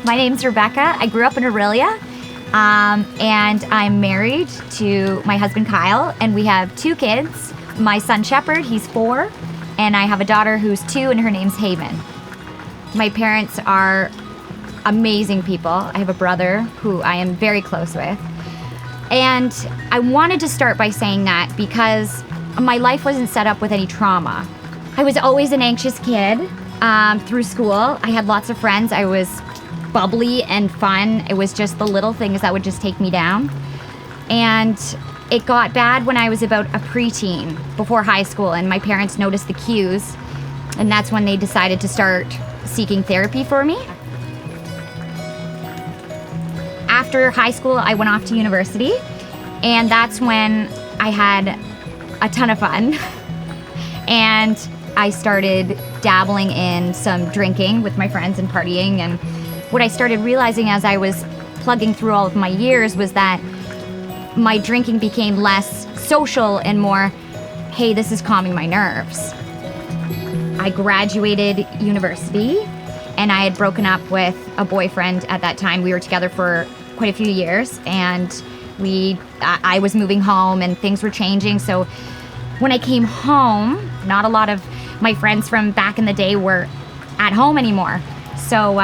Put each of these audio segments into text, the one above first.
My name's Rebekah. I grew up in Aurelia, and I'm married to my husband Kyle, and we have 2 kids. My son Shepherd, he's 4, and I have a daughter who's 2, and her name's Haven. My parents are amazing people. I have a brother who I am very close with. And I wanted to start by saying that because my life wasn't set up with any trauma. I was always an anxious kid through school. I had lots of friends. I was bubbly and fun. It was just the little things that would just take me down. And it got bad when I was about a preteen, before high school, and my parents noticed the cues, and that's when they decided to start seeking therapy for me. After high school, I went off to university, and that's when I had a ton of fun. And I started dabbling in some drinking with my friends and partying, and what I started realizing as I was plugging through all of my years was that my drinking became less social and more, hey, this is calming my nerves. I graduated university, and I had broken up with a boyfriend at that time. We were together for quite a few years, and I was moving home and things were changing. So when I came home, not a lot of my friends from back in the day were at home anymore. So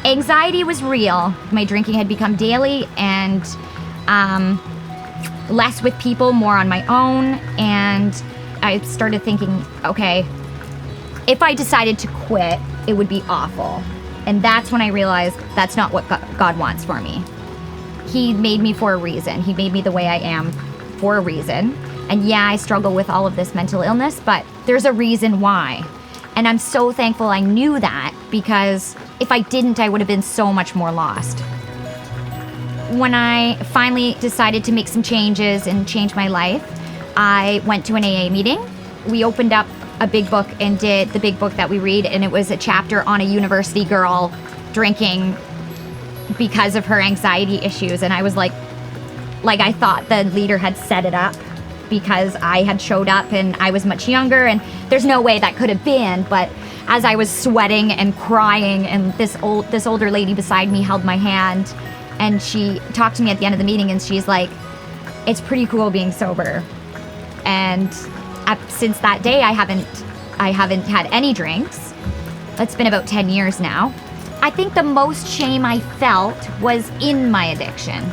anxiety was real. My drinking had become daily, and less with people, more on my own. And I started thinking, okay, if I decided to quit, it would be awful. And that's when I realized that's not what God wants for me. He made me for a reason. He made me the way I am for a reason. And yeah, I struggle with all of this mental illness, but there's a reason why. And I'm so thankful I knew that, because if I didn't, I would have been so much more lost. When I finally decided to make some changes and change my life, I went to an AA meeting. We opened up a big book and did the big book that we read, and it was a chapter on a university girl drinking because of her anxiety issues. And I was like I thought the leader had set it up because I had showed up and I was much younger, and there's no way that could have been. But as I was sweating and crying, and this older lady beside me held my hand, and she talked to me at the end of the meeting, and she's like, it's pretty cool being sober. And since that day, I haven't had any drinks. It's been about 10 years now. I think the most shame I felt was in my addiction.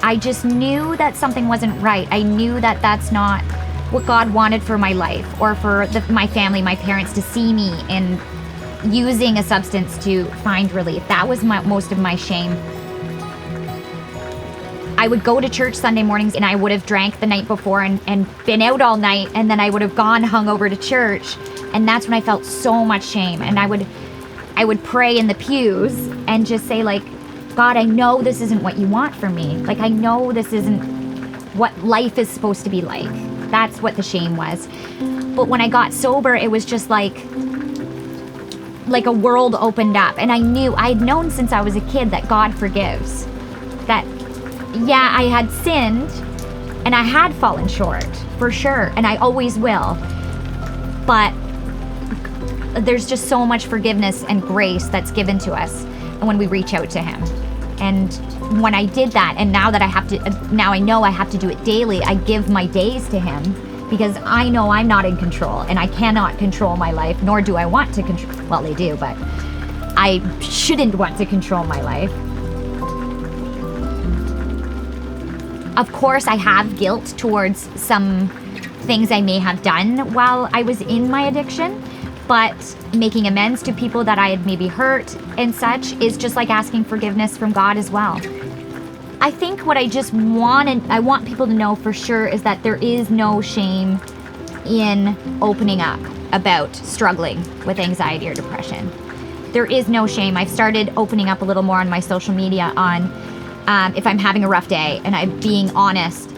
I just knew that something wasn't right. I knew that that's not what God wanted for my life, or for my family, my parents, to see me in using a substance to find relief. That was most of my shame. I would go to church Sunday mornings, and I would have drank the night before and been out all night, and then I would have gone hungover to church, and that's when I felt so much shame. And I would pray in the pews and just say, like, God, I know this isn't what you want for me. Like, I know this isn't what life is supposed to be like. That's what the shame was. But when I got sober, it was just like a world opened up, and I'd known since I was a kid that God forgives. That yeah, I had sinned, and I had fallen short, for sure, and I always will. But there's just so much forgiveness and grace that's given to us when we reach out to Him. And when I did that, and now I know I have to do it daily, I give my days to Him, because I know I'm not in control, and I cannot control my life, nor do I want to control. Well, they do, but I shouldn't want to control my life. Of course, I have guilt towards some things I may have done while I was in my addiction, but making amends to people that I had maybe hurt and such is just like asking forgiveness from God as well. I think what I want people to know for sure is that there is no shame in opening up about struggling with anxiety or depression. There is no shame. I've started opening up a little more on my social media on if I'm having a rough day, and I'm being honest.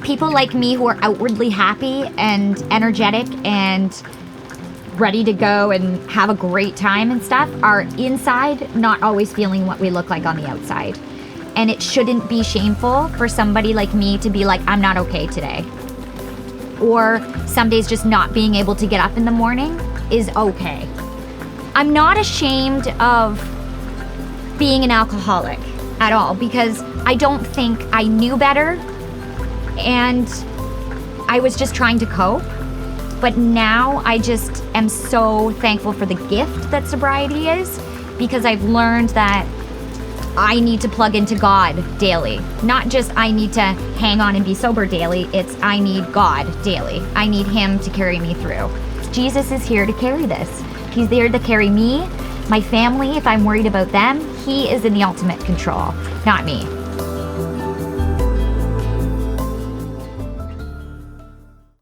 People like me who are outwardly happy and energetic and ready to go and have a great time and stuff are inside not always feeling what we look like on the outside. And it shouldn't be shameful for somebody like me to be like, I'm not okay today. Or some days just not being able to get up in the morning is okay. I'm not ashamed of being an alcoholic at all, because I don't think I knew better, and I was just trying to cope. But now I just am so thankful for the gift that sobriety is, because I've learned that I need to plug into God daily. Not just I need to hang on and be sober daily, it's I need God daily. I need Him to carry me through. Jesus is here to carry this. He's there to carry me, my family, if I'm worried about them. He is in the ultimate control, not me.